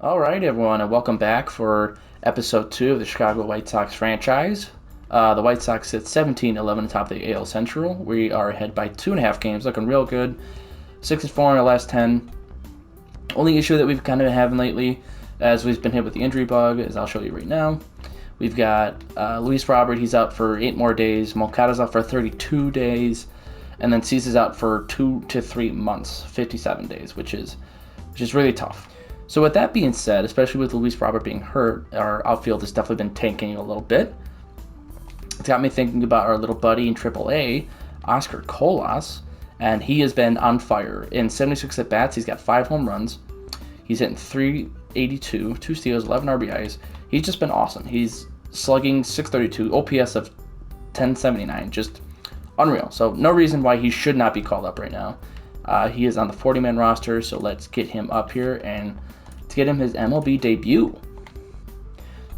All right, everyone, and welcome back for episode 2 of the Chicago White Sox franchise. The White Sox sit 17-11 atop the AL Central. We are ahead by 2.5 games, looking real good. 6-4 in our last 10. Only issue that we've kind of been having lately, as we've been hit with the injury bug, as I'll show you right now. We've got Luis Robert, he's out for 8 more days. Moncada's out for 32 days. And then Cease's out for 2 to 3 months, 57 days, which is really tough. So with that being said, especially with Luis Robert being hurt, our outfield has definitely been tanking a little bit. It's got me thinking about our little buddy in AAA, Oscar Colas, and he has been on fire. In 76 at-bats, he's got 5 home runs. He's hitting .382, 2 steals, 11 RBIs. He's just been awesome. He's slugging .632, OPS of 1079, just unreal. So no reason why he should not be called up right now. He is on the 40-man roster, so let's get him up here and get him his MLB debut.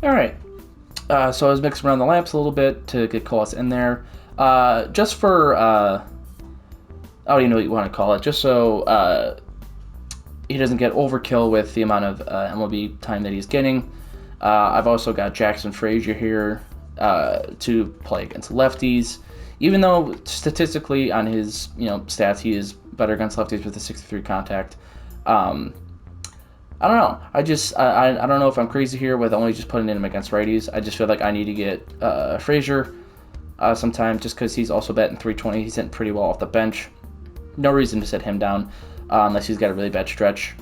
All right. So I was mixing around the lamps a little bit to get Colas in there. Just for, I don't even know what you want to call it, just so he doesn't get overkill with the amount of MLB time that he's getting. I've also got Jackson Frazier here to play against lefties. Even though statistically on his stats he is better against lefties with a 63 contact. I don't know. I don't know if I'm crazy here with only just putting him against righties. I just feel like I need to get Frazier sometime just because he's also batting .320. He's hitting pretty well off the bench. No reason to set him down unless he's got a really bad stretch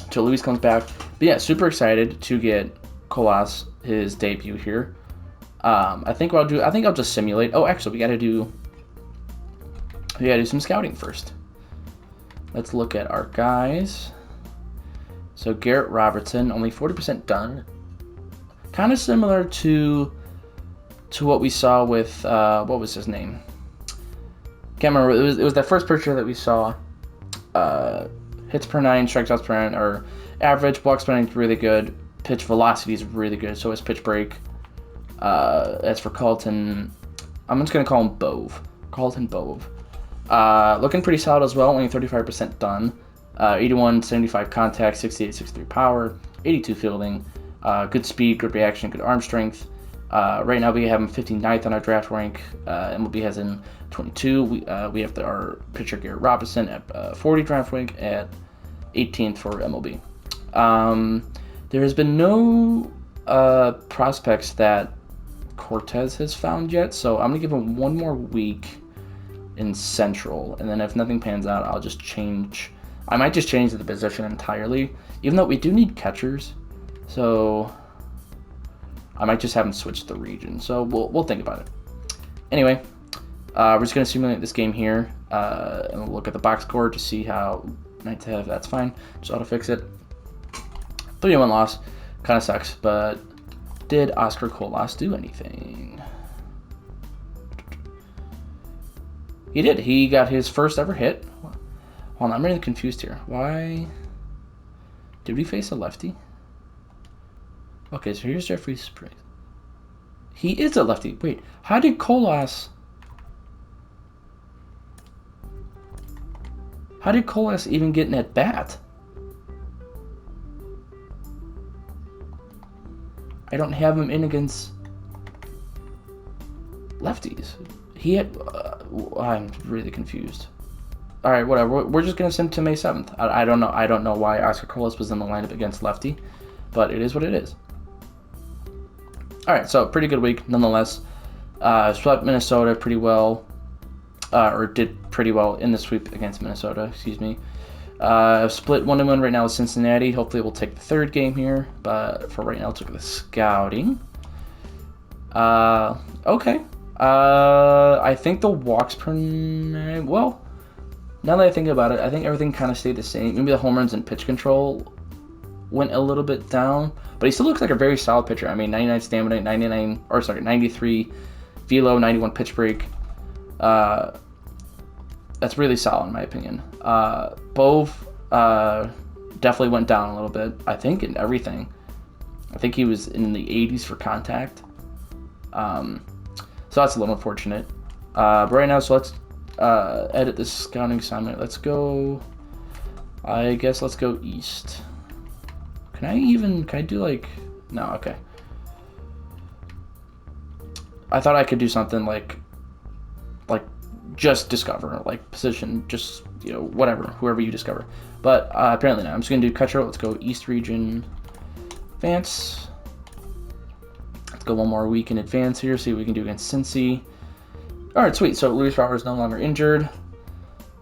until Luis comes back. But yeah, super excited to get Colas his debut here. I think I'll just simulate. Oh, actually, we gotta do some scouting first. Let's look at our guys. So Garrett Robertson, only 40% done. Kind of similar to what we saw with what was his name? Can't remember. It was that first picture that we saw. Hits per 9, strikeouts per 9 are average. Walks per 9 is really good. Pitch velocity is really good. So is pitch break. As for Carlton, I'm just gonna call him Bove. Carlton Bove. Looking pretty solid as well. Only 35% done. 81, 75 contact, 68, 63 power, 82 fielding, good speed, good reaction, good arm strength. Right now we have him 59th on our draft rank. MLB has him 22. We have our pitcher Garrett Robinson at 40 draft rank at 18th for MLB. There has been no prospects that Cortez has found yet, so I'm gonna give him one more week in Central, and then if nothing pans out, I'll just change. I might just change the position entirely, even though we do need catchers. So I might just have him switch the region. So we'll think about it. Anyway, we're just gonna simulate this game here, and we'll look at the box score to see how night to have. That's fine. Just auto fix it. 3-1 loss, kind of sucks. But did Oscar Colas do anything? He did. He got his first ever hit. Hold on, I'm really confused here. Why did we face a lefty? Okay, so here's Jeffrey Springs. He is a lefty. Wait, how did Colas even get an at bat? I don't have him in against lefties. He had. I'm really confused. All right, whatever. We're just gonna send him to May 7th. I don't know. I don't know why Oscar Colas was in the lineup against lefty, but it is what it is. All right, so pretty good week nonetheless. Swept Minnesota pretty well, or did pretty well in the sweep against Minnesota. Excuse me. Split 1-1 right now with Cincinnati. Hopefully, we'll take the third game here, but for right now, let's look at the scouting. Okay. I think the walks per 9. Well. Now that I think about it, I think everything kind of stayed the same. Maybe the home runs and pitch control went a little bit down, but he still looks like a very solid pitcher. I mean, 99 stamina, 93 velo, 91 pitch break. That's really solid in my opinion. Bove definitely went down a little bit, I think, in everything. I think he was in the 80s for contact. So that's a little unfortunate. But right now, so let's edit this scouting assignment. Let's go, I guess let's go east. Can I do like, no, okay. I thought I could do something like just discover, like position, just, whatever, whoever you discover. But apparently not. I'm just going to do cut short. Let's go East Region advance. Let's go one more week in advance here, see what we can do against Cincy. All right, sweet. So Luis Robert is no longer injured.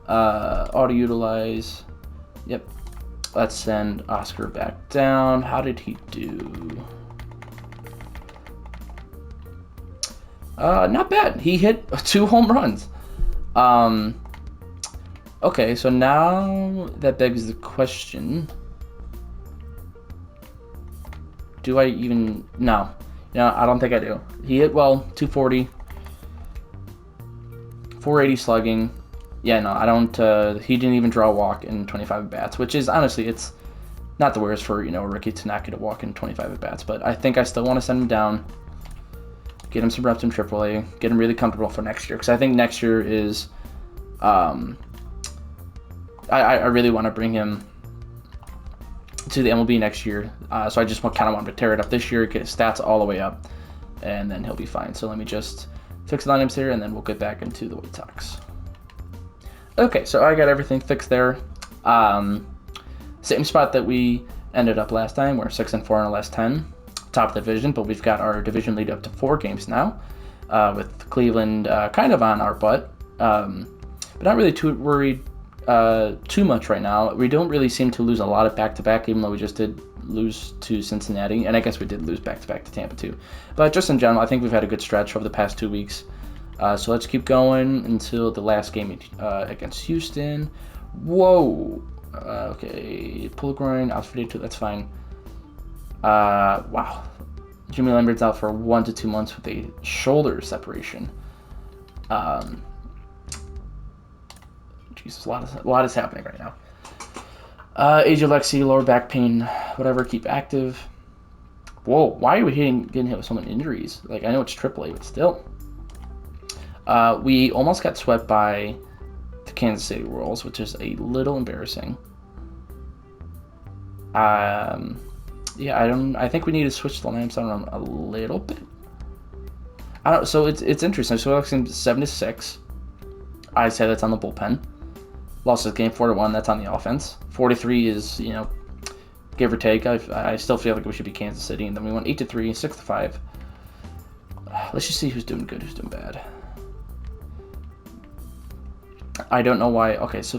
Auto utilize. Yep. Let's send Oscar back down. How did he do? Not bad. He hit 2 home runs. Okay, so now that begs the question. Do I even... No, I don't think I do. He hit well, 240. 480 slugging. Yeah, no, I don't... he didn't even draw a walk in 25 at-bats, which is, honestly, it's not the worst for, a rookie to not get a walk in 25 at-bats. But I think I still want to send him down. Get him some reps in AAA. Get him really comfortable for next year. Because I think next year is... I really want to bring him to the MLB next year. So I just kind of want to tear it up this year, get his stats all the way up, and then he'll be fine. So let me just fix the lineups here, and then we'll get back into the White Sox. Okay, so I got everything fixed there. Same spot that we ended up last time. We're 6-4 in our last 10. Top of the division, but we've got our division lead up to 4 games now, with Cleveland kind of on our butt, but not really too worried too much right now. We don't really seem to lose a lot of back-to-back, even though we just did lose to Cincinnati, and I guess we did lose back-to-back to Tampa too. But just in general, I think we've had a good stretch over the past 2 weeks. So let's keep going until the last game against Houston. Whoa. Okay, pull groin, out for day 2, that's fine. Wow. Jimmy Lambert's out for 1 to 2 months with a shoulder separation. Jesus, a lot is happening right now. Age Alexi, lower back pain, whatever, keep active. Whoa, why are we getting hit with so many injuries? Like, I know it's AAA, but still. We almost got swept by the Kansas City Royals, which is a little embarrassing. Yeah, I think we need to switch the lineups around a little bit. So it's interesting. So Alex 7-6. I say that's on the bullpen. Lost this game 4-1. That's on the offense. 43 is, give or take. I still feel like we should be Kansas City, and then we went 8-3, 6-5. Let's just see who's doing good, who's doing bad. I don't know why. Okay, so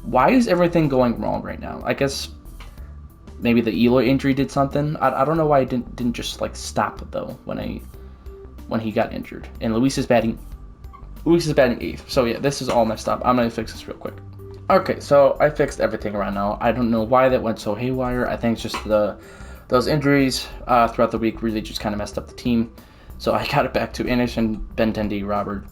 why is everything going wrong right now? I guess maybe the Eloy injury did something. I don't know why it didn't just stop though when he got injured. And Luis is batting 8th. So yeah, this is all messed up. I'm gonna fix this real quick. Okay, so I fixed everything around now. I don't know why that went so haywire. I think it's just those injuries throughout the week really just kind of messed up the team. So I got it back to Anderson, Benintendi, Robert,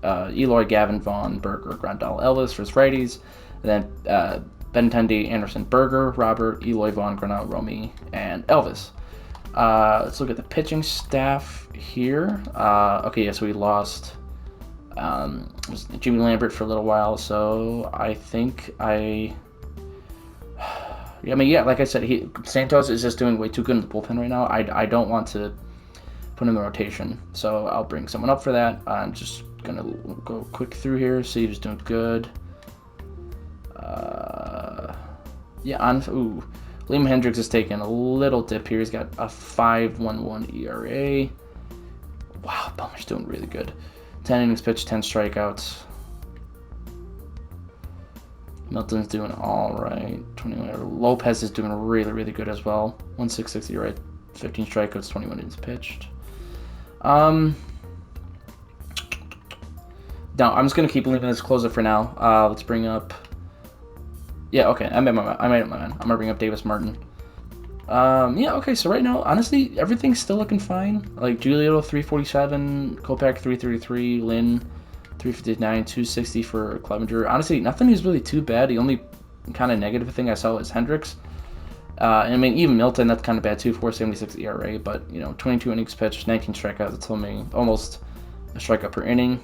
Eloy, Gavin, Vaughn, Berger, Grandal, Elvis for his righties. And then Benintendi, Anderson, Berger, Robert, Eloy, Vaughn, Grandal, Romy, and Elvis. Let's look at the pitching staff here. Okay, yeah, so we lost Jimmy Lambert for a little while, so I think like I said, Santos is just doing way too good in the bullpen right now. I don't want to put him in the rotation, so I'll bring someone up for that. I'm just gonna go quick through here, see who's doing good. Liam Hendricks is taking a little dip here. He's got a 5.11 ERA. Wow, Bummer's doing really good. 10 innings pitched, 10 strikeouts. Milton's doing all right. 21. Lopez is doing really, really good as well. 1.66 ERA, 15 strikeouts, 21 innings pitched. No, I'm just gonna keep leaving this closer for now. Let's bring up. Yeah, okay, I made up my mind. I'm gonna bring up Davis Martin. Yeah, okay, so right now, honestly, everything's still looking fine. Like, Giolito, 347, Kopech, 333, Lynn, 359, 260 for Clevenger. Honestly, nothing is really too bad. The only kind of negative thing I saw is Hendricks. I mean, even Milton, that's kind of bad too, 4.76 ERA, but, 22 innings pitched, 19 strikeouts, that's only almost a strikeout per inning.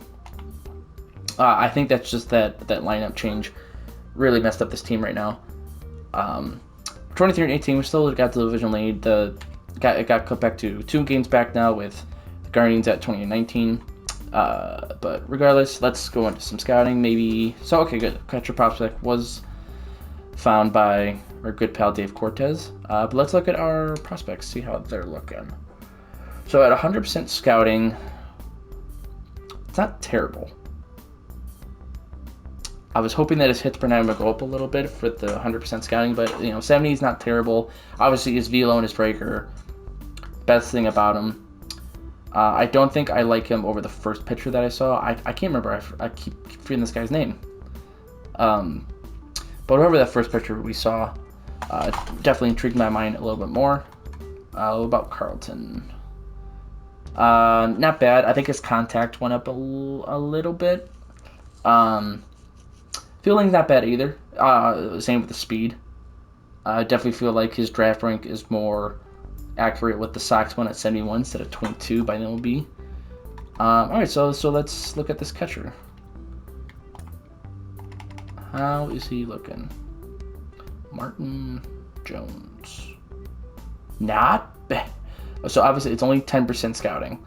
I think that's just that lineup change really messed up this team right now. 23-18. We still got the division lead. It got cut back to 2 games back now with the Guardians at 20-19. But regardless, let's go into some scouting. Maybe so. Okay, good. Catcher prospect was found by our good pal Dave Cortez. But let's look at our prospects, see how they're looking. So at 100% scouting, it's not terrible. I was hoping that his hits per 9 would go up a little bit for the 100% scouting, but 70 is not terrible. Obviously, his velo and his breaker, best thing about him. I don't think I like him over the first pitcher that I saw. I can't remember. I keep forgetting this guy's name. But over that first pitcher we saw, definitely intrigued my mind a little bit more. What about Carlton? Not bad. I think his contact went up a little bit. Fielding's not bad either. Same with the speed. I definitely feel like his draft rank is more accurate with the Sox one at 71 instead of 22 by the MLB. All right, so let's look at this catcher. How is he looking? Martin Jones. Not bad. So obviously it's only 10% scouting.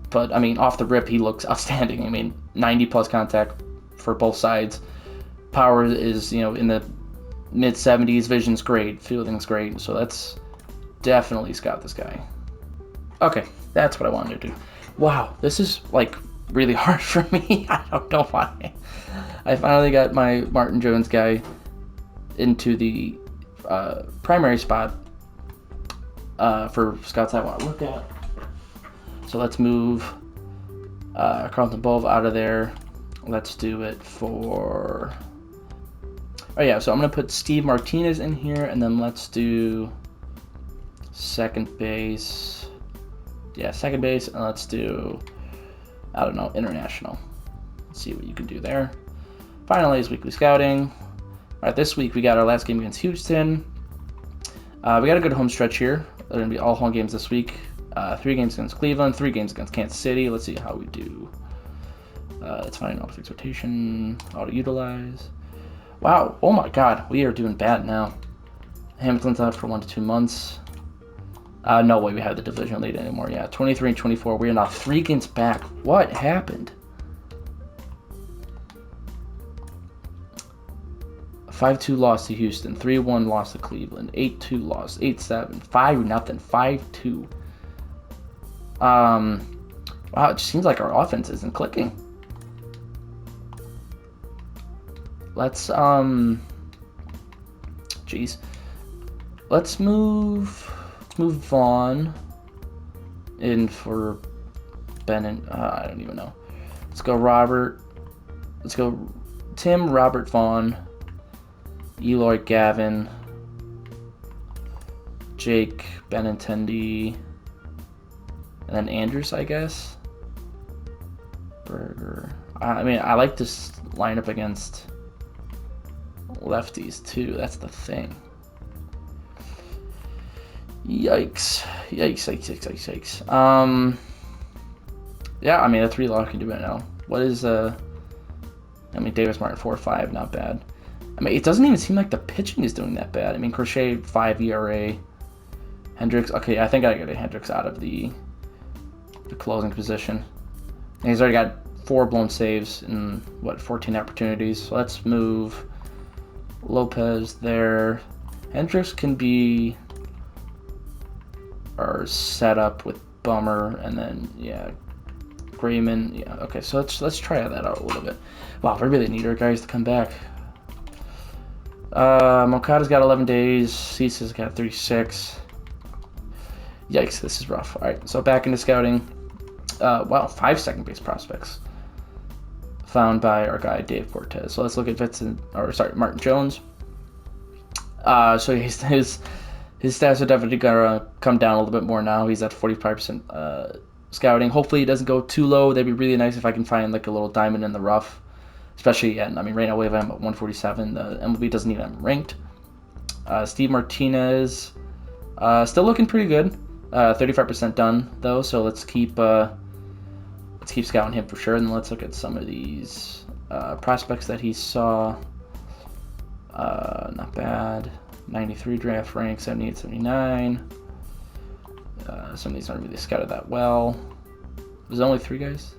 But I mean, off the rip, he looks outstanding. I mean, 90 plus contact for both sides. Power is, in the mid 70s. Vision's great. Fielding's great. So let's definitely scout this guy. Okay, that's what I wanted to do. Wow, this is like really hard for me. I don't know why. I finally got my Martin Jones guy into the primary spot for scouts I want to look at. So let's move Carlton Bove out of there. Let's do it for... Oh yeah, so I'm going to put Steve Martinez in here, and then let's do second base. Yeah, second base, and let's do, I don't know, international. Let's see what you can do there. Finally is weekly scouting. All right, this week we got our last game against Houston. We got a good home stretch here. They're going to be all home games this week. 3 games against Cleveland, 3 games against Kansas City. Let's see how we do. It's fine. Auto fix rotation. Auto utilize. Wow. Oh my God. We are doing bad now. Hamilton's out for 1 to 2 months. No way we have the division lead anymore. Yeah, 23-24. We are now 3 games back. What happened? 5-2 loss to Houston. 3-1 loss to Cleveland. 8-2 loss. 8-7. 5-0. 5-2. Wow, it just seems like our offense isn't clicking. Let's let's move Vaughn in for Bennett. I don't even know. Let's go Robert. Let's go Tim, Robert, Vaughn, Eloy, Gavin, Jake, Benintendi, and then Andrews, I guess. Berger. I mean, I like this lineup against lefties too. That's the thing. Yikes. Yeah, I mean, a 3 lock can do it now. What is Davis Martin 4.5, not bad. I mean, it doesn't even seem like the pitching is doing that bad. I mean, Crochet 5 ERA. Hendricks, okay, I think I gotta get Hendricks out of the closing position. And he's already got 4 blown saves in 14 opportunities. So let's move Lopez there. Hendricks can be our setup with Bummer, and then Grayman. Yeah, okay. So let's try that out a little bit. Wow, we really need our guys to come back. Moncada's got 11 days. Cease's got 36. Yikes, this is rough. All right, so back into scouting. Wow, 5 second base prospects found by our guy Dave Cortez. So let's look at Martin Jones. So his stats are definitely gonna come down a little bit more now. He's at 45% scouting. Hopefully he doesn't go too low. That'd be really nice if I can find like a little diamond in the rough. Especially, right now we have him at 147. The MLB doesn't even have him ranked. Steve Martinez, still looking pretty good. 35% done though. So let's keep scouting him for sure. And then let's look at some of these prospects that he saw. Not bad. 93 draft rank, 78, 79. Some of these aren't really scouted that well. Was there only 3 guys?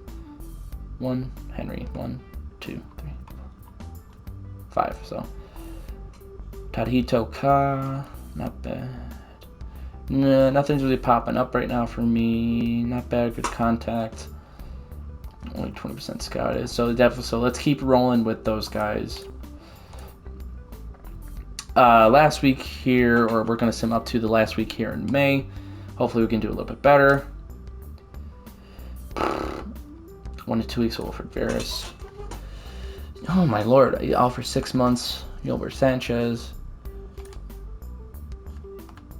1, Henry, 1, 2, 3, 5. So Tadhito Ka, not bad. Nah, nothing's really popping up right now for me. Not bad, good contact. Only 20% scouted. So let's keep rolling with those guys. Last week here, or we're gonna sim up to the last week here in May. Hopefully we can do a little bit better. 1 to 2 weeks, Wilfred Veras. Oh my lord, out for 6 months. Gilbert Sanchez.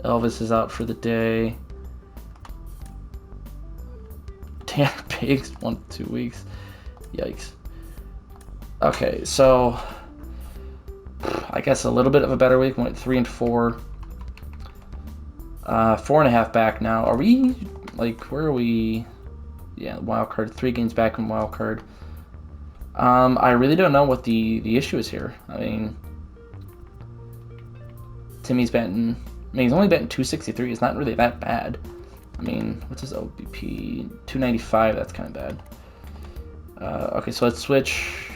Elvis is out for the day. Tanner Biggs, 1 to 2 weeks. Yikes. Okay, so I guess a little bit of a better week. Went 3 and 4. 4.5 back now. Are we, like, where are we? Yeah, wild card. 3 games back in wild card. I really don't know what the issue is here. I mean, Timmy's betting. I mean, he's only betting 263. It's not really that bad. I mean, what's his OBP? 295. That's kind of bad. Okay, so let's switch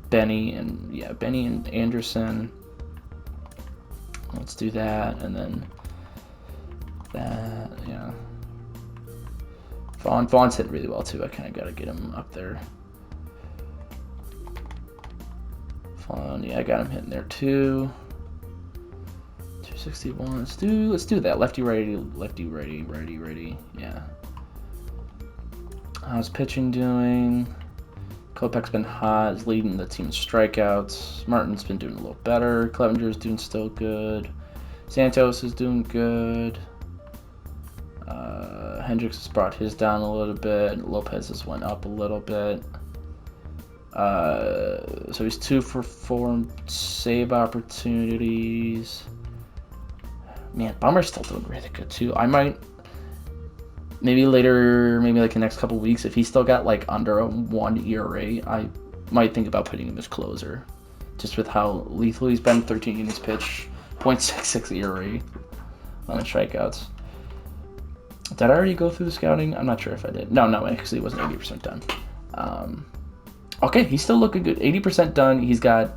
Benny and Anderson. Let's do that, and then that. Yeah. Vaughn's hit really well too. I kind of got to get him up there. Vaughn, yeah, I got him hitting there too. 261. Let's do that. Lefty, righty. Yeah. How's pitching doing? Kopech's been hot. Is leading the team in strikeouts. Martin's been doing a little better. Clevenger's doing still good. Santos is doing good. Hendricks has brought his down a little bit. Lopez has went up a little bit. So he's 2 for 4 save opportunities. Man, Bummer's still doing really good too. I might maybe later, maybe like the next couple weeks, if he's still got like under a 1 ERA, I might think about putting him as closer. Just with how lethal he's been, 13 innings pitched, 0.66 ERA on the strikeouts. Did I already go through the scouting? I'm not sure if I did. No, because he wasn't 80% done. Okay, he's still looking good. 80% done. He's got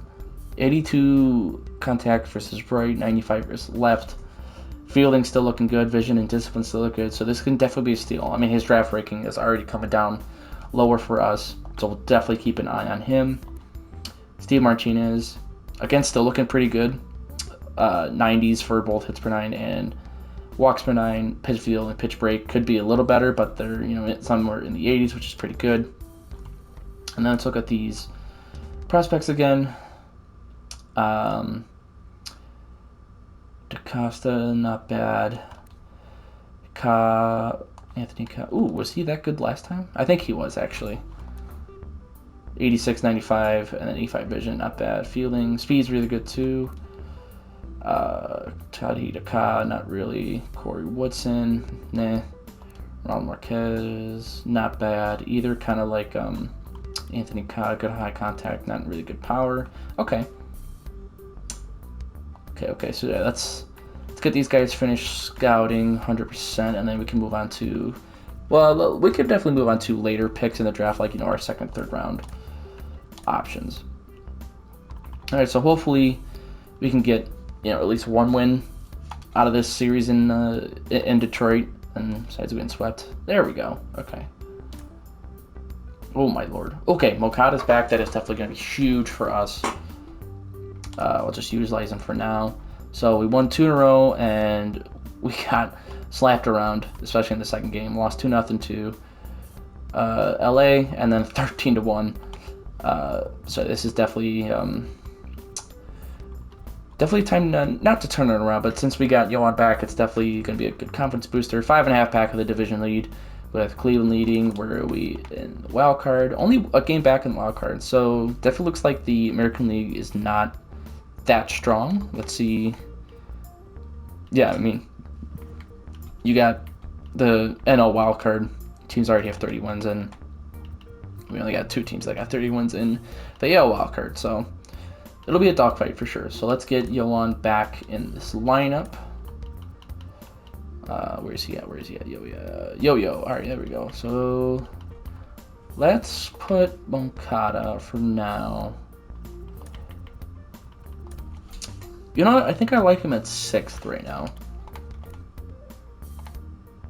82 contact versus right, 95 versus left. Fielding still looking good. Vision and discipline still look good. So this can definitely be a steal. I mean, his draft ranking is already coming down lower for us. So we'll definitely keep an eye on him. Steve Martinez, again, still looking pretty good. 90s for both hits per 9 and walks per 9. Pitch field and pitch break could be a little better, but they're somewhere in the 80s, which is pretty good. And then let's look at these prospects again. DaCosta, not bad. Anthony Ka. Ooh, was he that good last time? I think he was, actually. 86, 95, and then 85 vision, not bad. Fielding, speed's really good, too. Tadhito Ka, not really. Corey Woodson, nah. Ronald Marquez, not bad. Either kind of like Anthony Ka, good high contact, not really good power. Okay, so yeah, let's get these guys finished scouting 100%, and then we can move on to, well, we could definitely move on to later picks in the draft, like, our second, third round options. All right, so hopefully we can get, at least one win out of this series in Detroit, and besides getting swept. There we go. Okay. Oh my lord. Okay, Mokada's back. That is definitely going to be huge for us. We'll just utilize him for now. So we won 2 in a row, and we got slapped around, especially in the second game. Lost 2-0 to LA, and then 13-1. So this is definitely time not to turn it around, but since we got Yohan back, it's definitely going to be a good confidence booster. 5.5 back of the division lead, with Cleveland leading. Where are we in the wild card? Only a game back in the wild card, so definitely looks like the American League is not that strong. Let's see. Yeah, I mean, you got the NL wild card teams already have 30 wins, and we only got 2 teams that got 30 wins in the AL wild card. So it'll be a dogfight for sure. So let's get Yoan back in this lineup. Where is he at? Yo-Yo. All right, there we go. So let's put Moncada for now. You know what? I think I like him at 6th right now.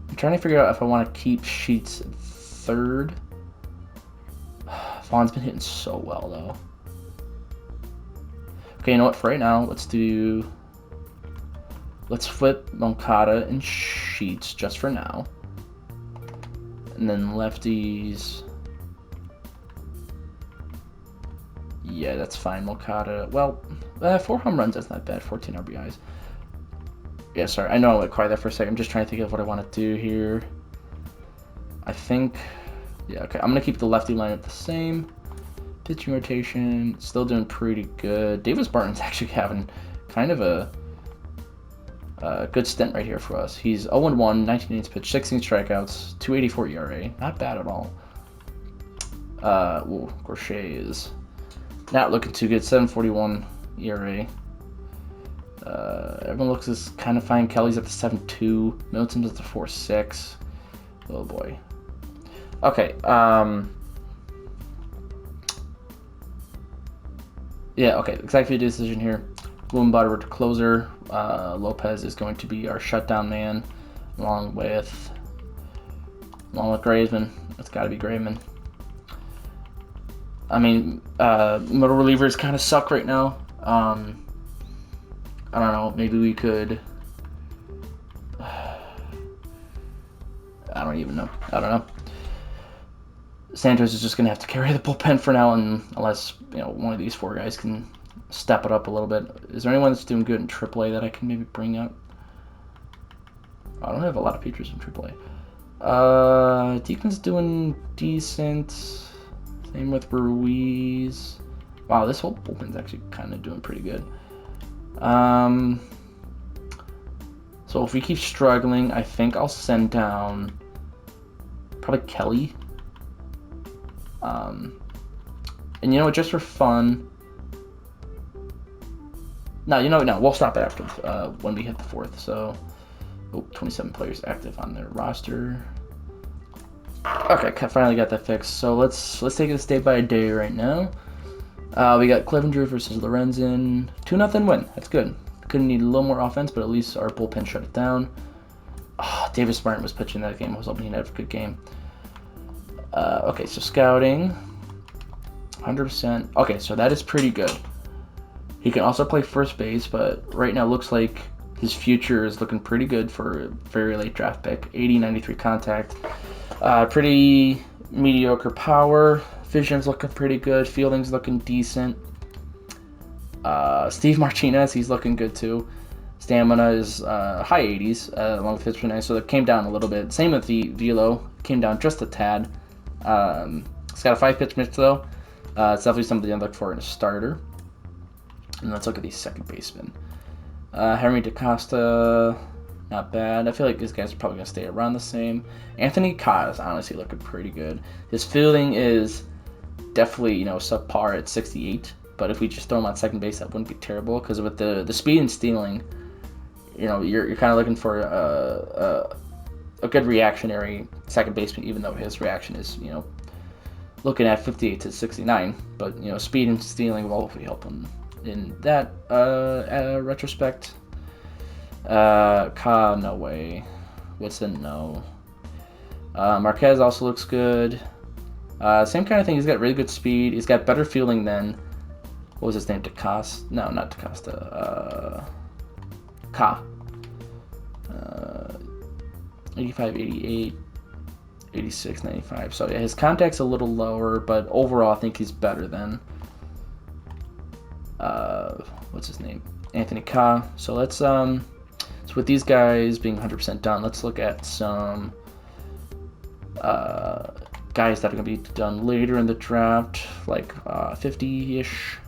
I'm trying to figure out if I want to keep Sheets at 3rd. Vaughn's been hitting so well, though. Okay, you know what? For right now, let's flip Moncada and Sheets just for now. And then lefties. Yeah, that's fine. Moncada. Well, 4 home runs, that's not bad. 14 RBIs. Yeah, sorry. I know I went quiet there for a second. I'm just trying to think of what I want to do here. I think... Yeah, okay. I'm going to keep the lefty lineup the same. Pitching rotation, still doing pretty good. Davis Barton's actually having kind of a good stint right here for us. He's 0-1, 19 innings pitched, 16 strikeouts, 2.84 ERA. Not bad at all. Gorchet is not looking too good, 7.41 ERA. Everyone looks is kind of fine. Kelly's at the 7.2. Middleton's at the 4.6. Oh boy. Okay. Yeah, okay. Exactly the decision here. Blumenbauer to closer. Lopez is going to be our shutdown man, along with Graveman. It's got to be Graveman. I mean, middle relievers kind of suck right now. I don't know. Maybe we could. I don't even know. I don't know. Santos is just going to have to carry the bullpen for now, unless one of these 4 guys can step it up a little bit. Is there anyone that's doing good in AAA that I can maybe bring up? I don't have a lot of pitchers in AAA. Deacon's doing decent. Same with Ruiz. Wow, this whole bullpen's actually kind of doing pretty good. So if we keep struggling, I think I'll send down probably Kelly. And just for fun. No, we'll stop it after when we hit the 4th. So, 27 players active on their roster. Okay, finally got that fixed. So let's take this day by day right now. We got Clevenger versus Lorenzen. 2-0 win. That's good. Couldn't need a little more offense, but at least our bullpen shut it down. Davis Martin was pitching that game. I was hoping he'd have a good game. Okay, so scouting. 100%. Okay, so that is pretty good. He can also play first base, but right now looks like his future is looking pretty good for a very late draft pick. 80, 93 contact. Pretty mediocre power. Vision's looking pretty good. Fielding's looking decent. Steve Martinez, he's looking good too. Stamina is high 80s along with his finesse, so it came down a little bit. Same with the velo, came down just a tad. It's got a 5-pitch mix though. It's definitely something I look for in a starter. And let's look at these second basemen. Henry DaCosta, not bad. I feel like these guys are probably going to stay around the same. Anthony Kah is honestly looking pretty good. His fielding is definitely, subpar at 68. But if we just throw him on second base, that wouldn't be terrible. Because with the speed and stealing, you're kind of looking for a good reactionary second baseman, even though his reaction is, looking at 58 to 69. But, speed and stealing will hopefully help him in that retrospect. Ka, no way. Whitson, no. Marquez also looks good. Same kind of thing. He's got really good speed. He's got better fielding than, what was his name? DaCosta? No, not DaCosta. Ka. 85, 88, 86, 95. So yeah, his contact's a little lower, but overall I think he's better than what's his name? Anthony Ka. So let's so with these guys being 100% done, let's look at some guys that are going to be done later in the draft, like 50-ish.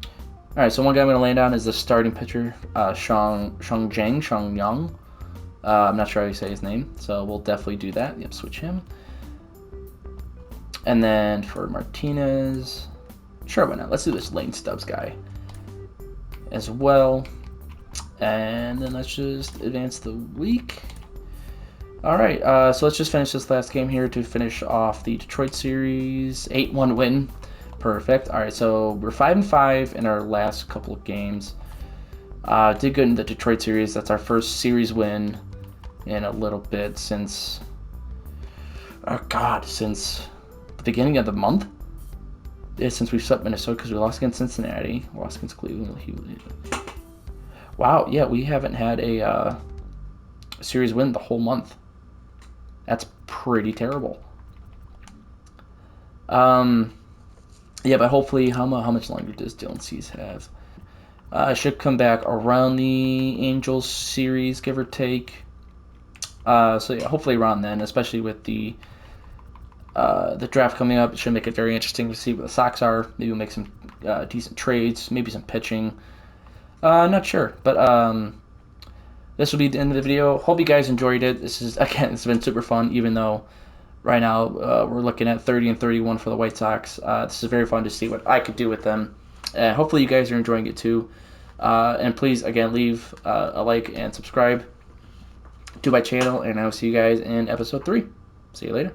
All right, so one guy I'm going to land on is the starting pitcher, Shang Yang. I'm not sure how you say his name, so we'll definitely do that. Yep, switch him. And then for Martinez, sure, why not? Let's do this Lane Stubbs guy. as well. And then let's just advance the week. All right, so let's just finish this last game here to finish off the Detroit series. 8-1 win. Perfect. All right, so we're 5-5 in our last couple of games. Did good in the Detroit series. That's our first series win in a little bit since, since the beginning of the month. Yeah, since we swept Minnesota because we lost against Cincinnati, lost against Cleveland. Wow, yeah, we haven't had a series win the whole month. That's pretty terrible. Yeah, but hopefully, how much longer does Dylan Cease have? Should come back around the Angels series, give or take. So yeah, hopefully around then, especially with the draft coming up, it should make it very interesting to see what the Sox are. Maybe we'll make some decent trades, maybe some pitching. Not sure, but this will be the end of the video. Hope you guys enjoyed it. It's been super fun, even though right now we're looking at 30-31 for the White Sox. This is very fun to see what I could do with them. Hopefully you guys are enjoying it too. And please, again, leave a like and subscribe to my channel, and I will see you guys in episode 3. See you later.